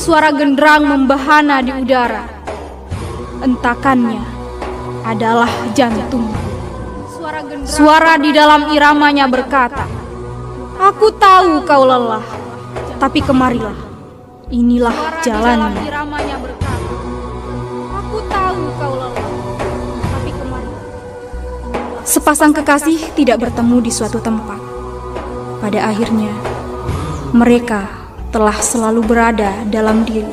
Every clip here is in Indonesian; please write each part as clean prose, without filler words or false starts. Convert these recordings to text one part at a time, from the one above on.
Suara genderang membahana di udara. Entakannya adalah jantung. Suara di dalam iramanya berkata, "Aku tahu kau lelah, tapi kemarilah. Inilah jalannya." Aku tahu kau lelah, tapi kemarilah. Sepasang kekasih tidak bertemu di suatu tempat. Pada akhirnya, mereka telah selalu berada dalam diri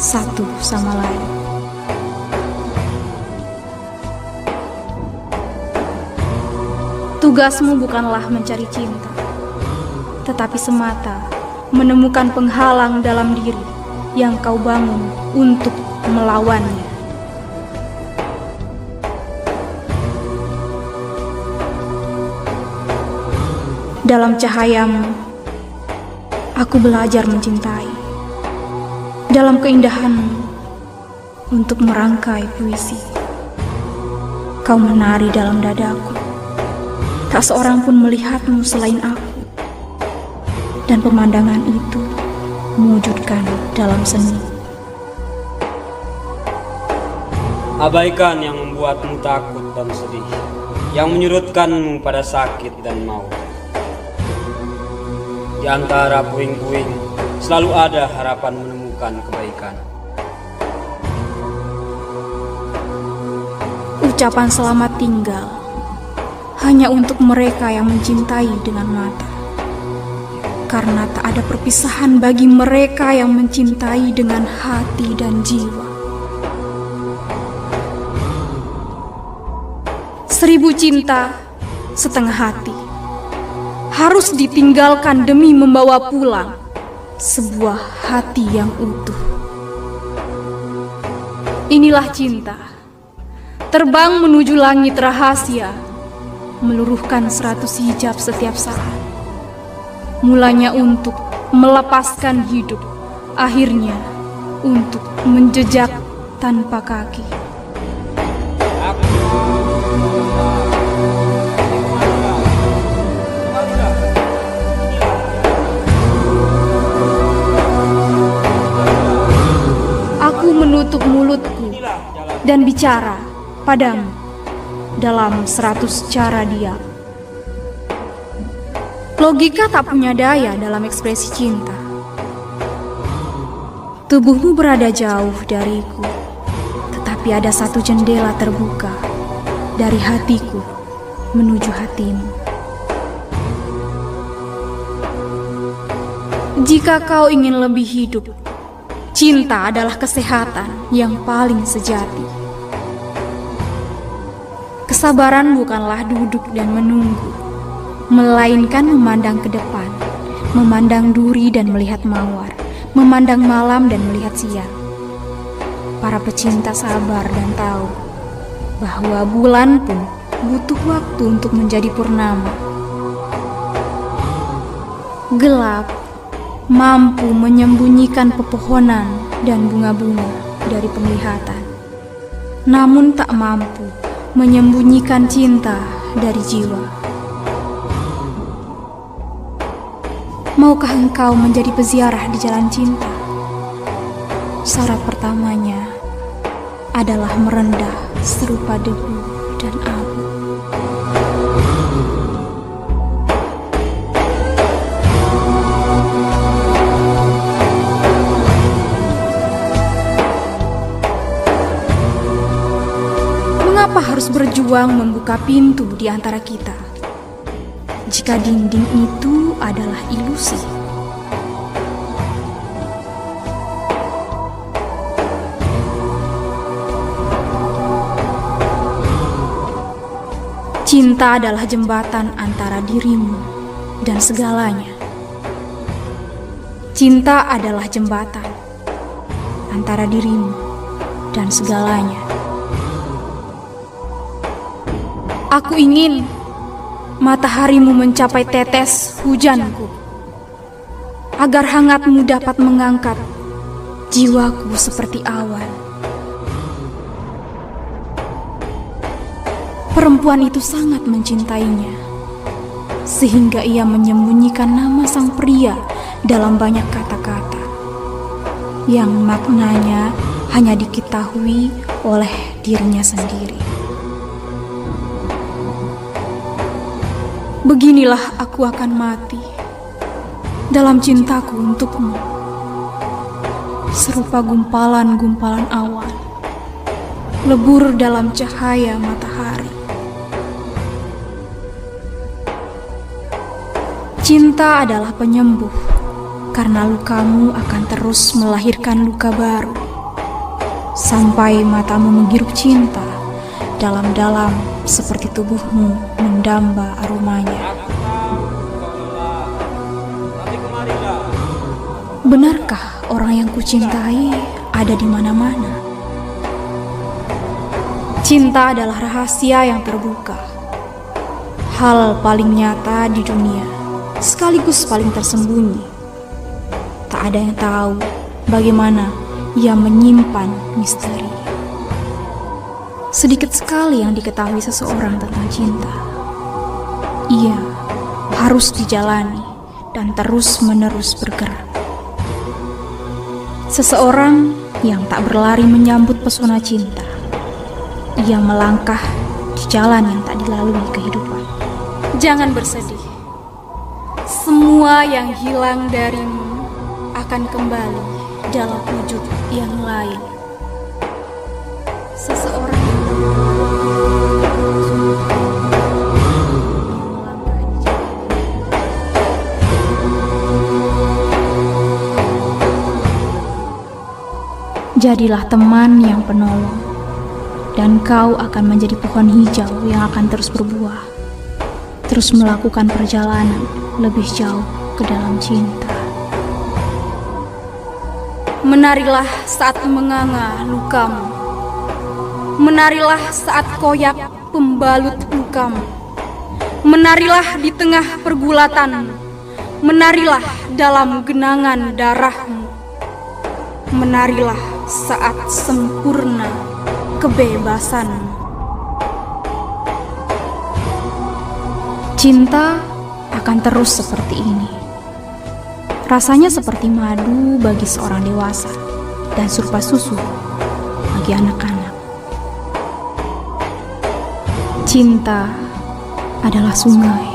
satu sama lain. Tugasmu bukanlah mencari cinta, tetapi semata menemukan penghalang dalam diri yang kau bangun untuk melawannya. Dalam cahayamu, aku belajar mencintai. Dalam keindahanmu, untuk merangkai puisi. Kau menari dalam dadaku. Tak seorang pun melihatmu selain aku. Dan pemandangan itu mewujudkan dalam seni. Abaikan yang membuatmu takut dan sedih, yang menyurutkanmu pada sakit dan maut. Di antara puing-puing selalu ada harapan menemukan kebaikan. Ucapan selamat tinggal hanya untuk mereka yang mencintai dengan mata. Karena tak ada perpisahan bagi mereka yang mencintai dengan hati dan jiwa. 1000 cinta, setengah hati. Harus ditinggalkan demi membawa pulang sebuah hati yang utuh. Inilah cinta, terbang menuju langit rahasia, meluruhkan 100 hijab setiap saat. Mulanya untuk melepaskan hidup, akhirnya untuk menjejak tanpa kaki. Aku menutup mulutku dan bicara padamu dalam 100 cara diam. Logika tak punya daya dalam ekspresi cinta. Tubuhmu berada jauh dariku, tetapi ada satu jendela terbuka dari hatiku menuju hatimu. Jika kau ingin lebih hidup, cinta adalah kesehatan yang paling sejati. Kesabaran bukanlah duduk dan menunggu, melainkan memandang ke depan, memandang duri dan melihat mawar, memandang malam dan melihat siang. Para pecinta sabar dan tahu bahwa bulan pun butuh waktu untuk menjadi purnama. Gelap mampu menyembunyikan pepohonan dan bunga-bunga dari penglihatan, namun tak mampu menyembunyikan cinta dari jiwa. Maukah engkau menjadi peziarah di jalan cinta? Syarat pertamanya adalah merendah serupa debu dan abu. Mengapa harus berjuang membuka pintu di antara kita, jika dinding itu adalah ilusi? Cinta adalah jembatan antara dirimu dan segalanya. Cinta adalah jembatan antara dirimu dan segalanya. Aku ingin mataharimu mencapai tetes hujanku, agar hangatmu dapat mengangkat jiwaku seperti awan. Perempuan itu sangat mencintainya, sehingga ia menyembunyikan nama sang pria dalam banyak kata-kata. yang maknanya hanya diketahui oleh dirinya sendiri. Beginilah aku akan mati dalam cintaku untukmu, serupa gumpalan-gumpalan awan lebur dalam cahaya matahari. Cinta adalah penyembuh, karena lukamu akan terus melahirkan luka baru, sampai matamu menghirup cinta dalam-dalam seperti tubuhmu mendamba aromanya. Benarkah orang yang kucintai ada di mana-mana? Cinta adalah rahasia yang terbuka, hal paling nyata di dunia, sekaligus paling tersembunyi. Tak ada yang tahu bagaimana ia menyimpan misteri. Sedikit sekali yang diketahui seseorang tentang cinta. Ia harus dijalani dan terus-menerus bergerak. Seseorang yang tak berlari menyambut pesona cinta. Ia melangkah di jalan yang tak dilalui kehidupan. Jangan bersedih. Semua yang hilang darimu akan kembali dalam wujud yang lain. Seseorang yang jadilah teman yang penolong, dan kau akan menjadi pohon hijau yang akan terus berbuah, terus melakukan perjalanan lebih jauh ke dalam cinta. Menarilah saat menganga lukamu, menarilah saat koyak pembalut lukamu, menarilah di tengah pergulatanmu, menarilah dalam genangan darahmu, menarilah saat sempurna kebebasanmu. Cinta akan terus seperti ini. Rasanya seperti madu bagi seorang dewasa dan surpa susu bagi anak-anak. Cinta adalah sungai.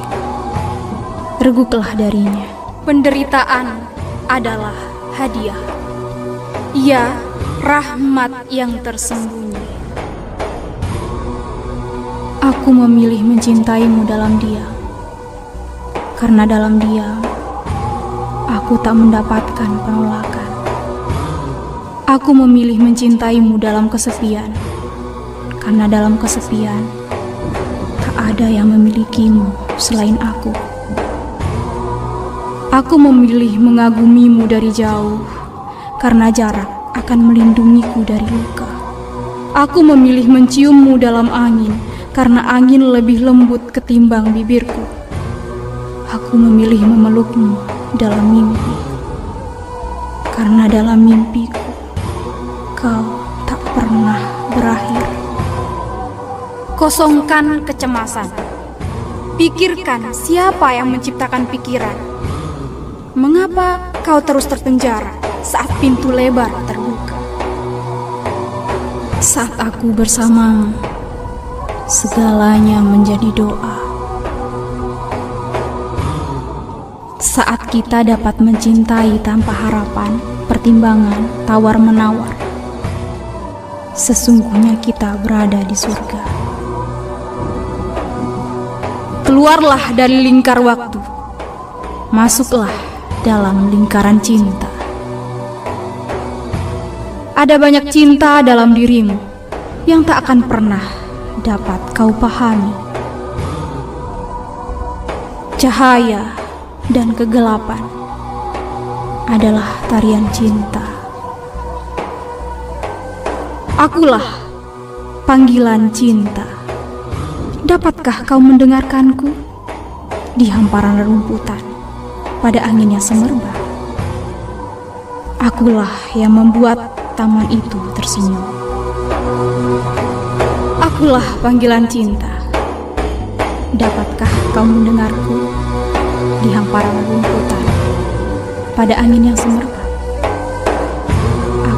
Reguklah darinya. Penderitaan adalah hadiah. Ia rahmat yang tersembunyi. Aku memilih mencintaimu dalam diam, karena dalam diam aku tak mendapatkan penolakan. Aku memilih mencintaimu dalam kesepian, karena dalam kesepian tak ada yang memilikimu selain aku. Aku memilih mengagumimu dari jauh, karena jarak akan melindungiku dari luka. Aku memilih menciummu dalam angin, karena angin lebih lembut ketimbang bibirku. Aku memilih memelukmu dalam mimpi, karena dalam mimpiku kau tak pernah berakhir. Kosongkan kecemasan. Pikirkan siapa yang menciptakan pikiran. Mengapa kau terus terpenjara saat pintu lebar terbuka? Saat aku bersamamu, segalanya menjadi doa. Saat kita dapat mencintai tanpa harapan, pertimbangan, tawar-menawar, sesungguhnya kita berada di surga. Keluarlah dari lingkar waktu, masuklah dalam lingkaran cinta. Ada banyak cinta dalam dirimu yang tak akan pernah dapat kau pahami. Cahaya dan kegelapan adalah tarian cinta. Akulah panggilan cinta. Dapatkah kau mendengarkanku di hamparan rerumputan pada angin yang semerbak? Akulah yang membuat taman itu tersenyum. Akulah panggilan cinta. Dapatkah kau mendengarku di hamparan rumputan pada angin yang semerbak?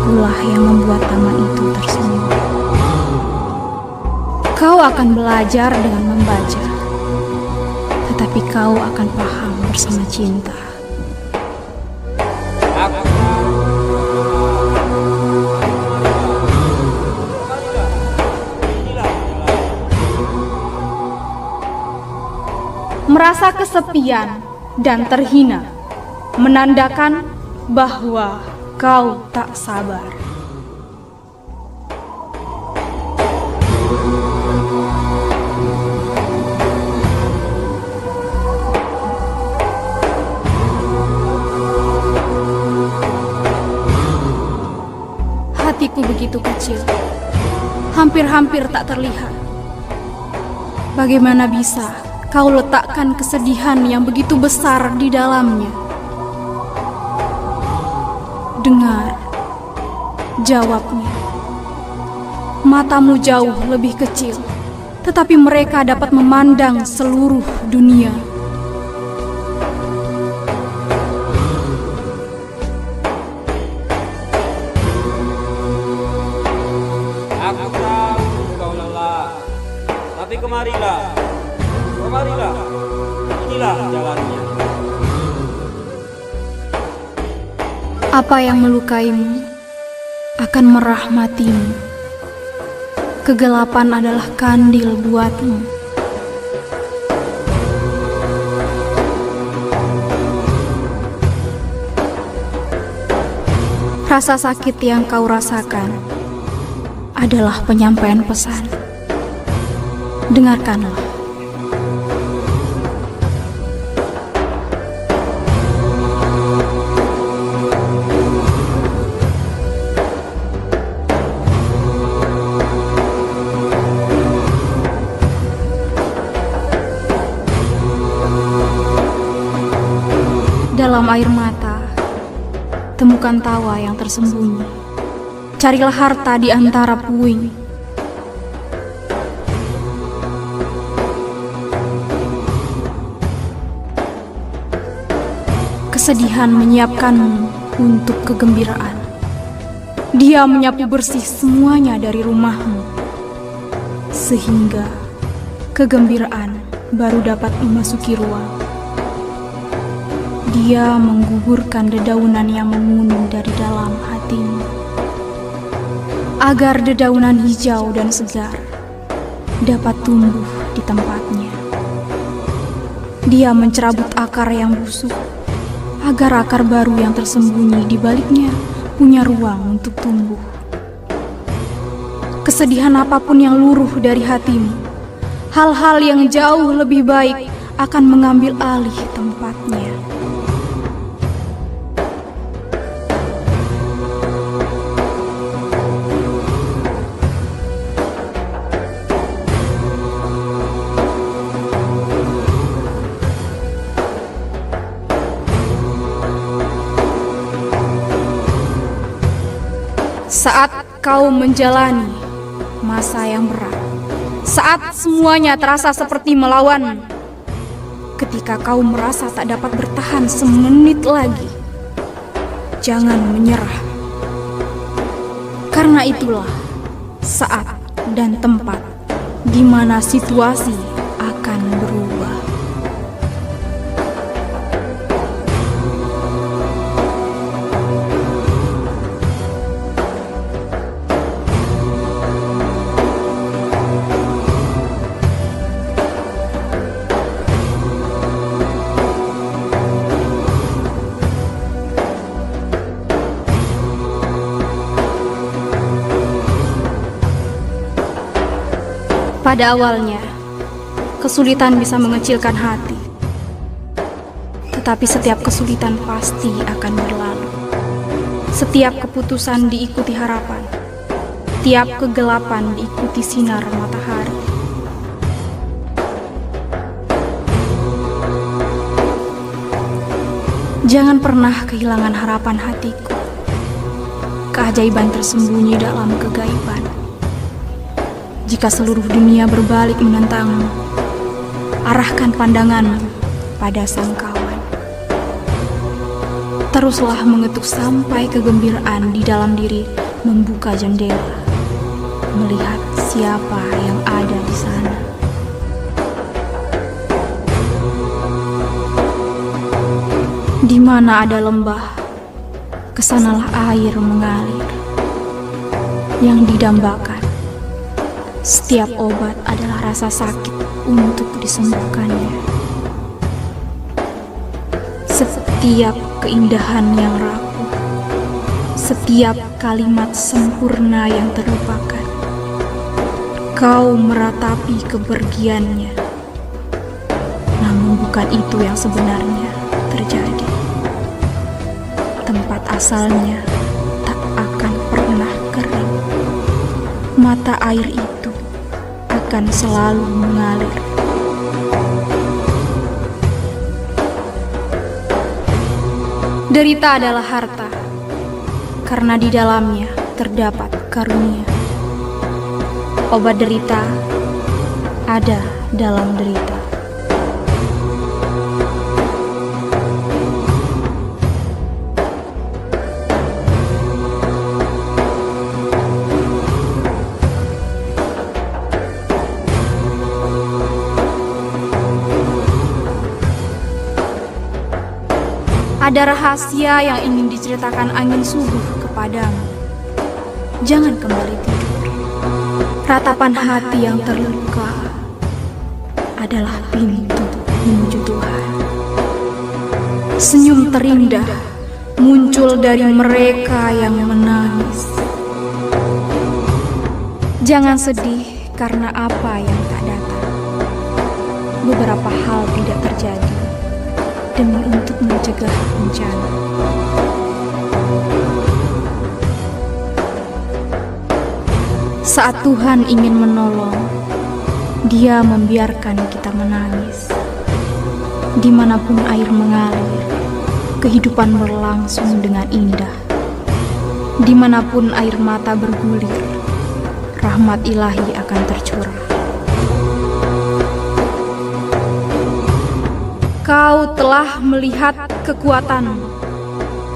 akulah yang membuat taman itu tersenyum. Kau akan belajar dengan membaca, tetapi kau akan paham bersama cinta. Merasa kesepian dan terhina menandakan bahwa kau tak sabar. Hatiku begitu kecil, hampir-hampir tak terlihat. Bagaimana bisa kau letakkan kesedihan yang begitu besar di dalamnya? Dengar jawabnya. Matamu jauh lebih kecil, tetapi mereka dapat memandang seluruh dunia. Aku tahu kau lelah, tapi kemarilah, inilah jalannya. Apa yang melukaimu akan merahmatimu. Kegelapan adalah kandil buatmu. Rasa sakit yang kau rasakan adalah penyampaian pesan. Dengarkanlah. Dalam air mata, temukan tawa yang tersembunyi. Carilah harta di antara puing. Kesedihan menyiapkanmu untuk kegembiraan. Dia menyapu bersih semuanya dari rumahmu, sehingga kegembiraan baru dapat memasuki ruang. Dia menggugurkan dedaunan yang mengunum dari dalam hatimu, agar dedaunan hijau dan segar dapat tumbuh di tempatnya. Dia mencerabut akar yang busuk, agar akar baru yang tersembunyi di baliknya punya ruang untuk tumbuh. Kesedihan apapun yang luruh dari hatimu, hal-hal yang jauh lebih baik akan mengambil alih tempatnya. Saat kau menjalani masa yang berat, saat semuanya terasa seperti melawan, ketika kau merasa tak dapat bertahan semenit lagi, jangan menyerah. Karena itulah saat dan tempat di mana situasi akan berubah. Pada awalnya, kesulitan bisa mengecilkan hati. Tetapi setiap kesulitan pasti akan berlalu. Setiap keputusan diikuti harapan. Tiap kegelapan diikuti sinar matahari. Jangan pernah kehilangan harapan hatiku. Keajaiban tersembunyi dalam kegaiban. Jika seluruh dunia berbalik menentangmu, arahkan pandanganmu pada sang kawan. Teruslah mengetuk sampai kegembiraan di dalam diri membuka jendela, melihat siapa yang ada di sana. Di mana ada lembah, kesanalah air mengalir. Yang didambakan, setiap obat adalah rasa sakit untuk disembuhkannya. Setiap keindahan yang rapuh, setiap kalimat sempurna yang terlupakan, kau meratapi kepergiannya. Namun bukan itu yang sebenarnya terjadi. Tempat asalnya tak akan pernah kering. Mata air itu akan selalu mengalir. Derita adalah harta, karena di dalamnya terdapat karunia. Obat derita ada dalam derita. Ada rahasia yang ingin diceritakan angin subuh kepadamu. Jangan kembali tidur. Ratapan hati yang terluka adalah pintu menuju Tuhan. Senyum terindah muncul dari mereka yang menangis. Jangan sedih karena apa yang tak datang. Beberapa hal tidak terjadi demi untuk mencegah bencana. Saat Tuhan ingin menolong, Dia membiarkan kita menangis. Dimanapun air mengalir, kehidupan berlangsung dengan indah. Dimanapun air mata bergulir, rahmat ilahi akan tercurah. Kau telah melihat kekuatan,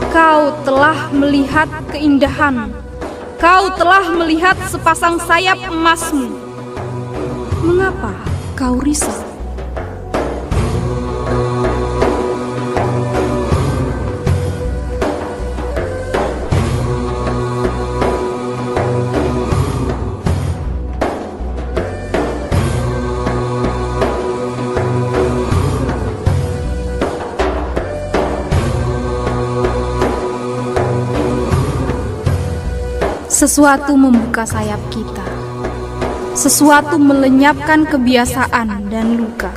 kau telah melihat keindahan, kau telah melihat sepasang sayap emasmu. Mengapa kau risau? Sesuatu membuka sayap kita. Sesuatu melenyapkan kebiasaan dan luka.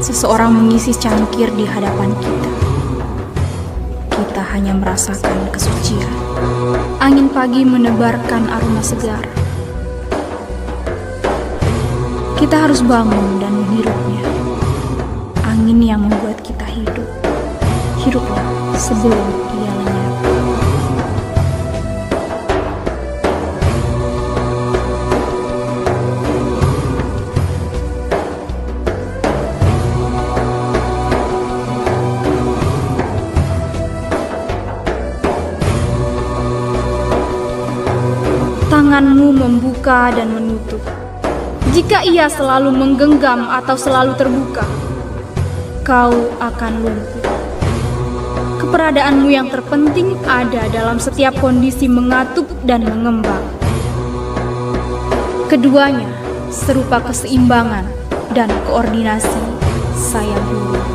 Seseorang mengisi cangkir di hadapan kita. Kita hanya merasakan kesucian. Angin pagi menebarkan aroma segar. Kita harus bangun dan menghirupnya. Angin yang membuat kita hidup. Hiruplah sebelum ia lenyap. Tanganmu membuka dan menutup. Jika ia selalu menggenggam atau selalu terbuka, kau akan lumpuh. Keberadaanmu yang terpenting ada dalam setiap kondisi mengatup dan mengembang. Keduanya serupa keseimbangan dan koordinasi sayap burung.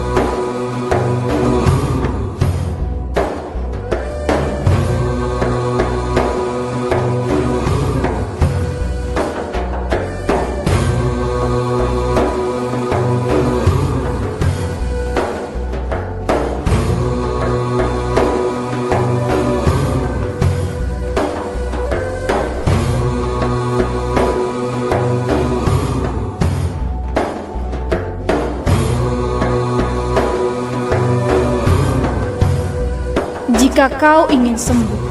Jika kau ingin sembuh,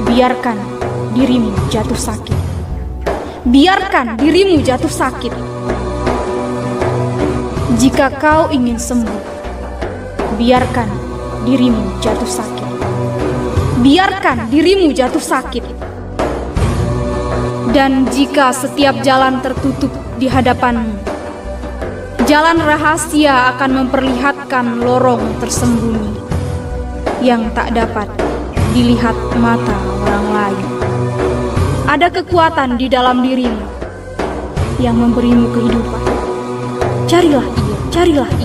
biarkan dirimu jatuh sakit. Biarkan dirimu jatuh sakit. Jika kau ingin sembuh, biarkan dirimu jatuh sakit. Biarkan dirimu jatuh sakit. Dan jika setiap jalan tertutup di hadapanmu, jalan rahasia akan memperlihatkan lorong tersembunyi yang tak dapat dilihat mata orang lain. Ada kekuatan di dalam dirimu yang memberimu kehidupan. Carilah ia, carilah ia.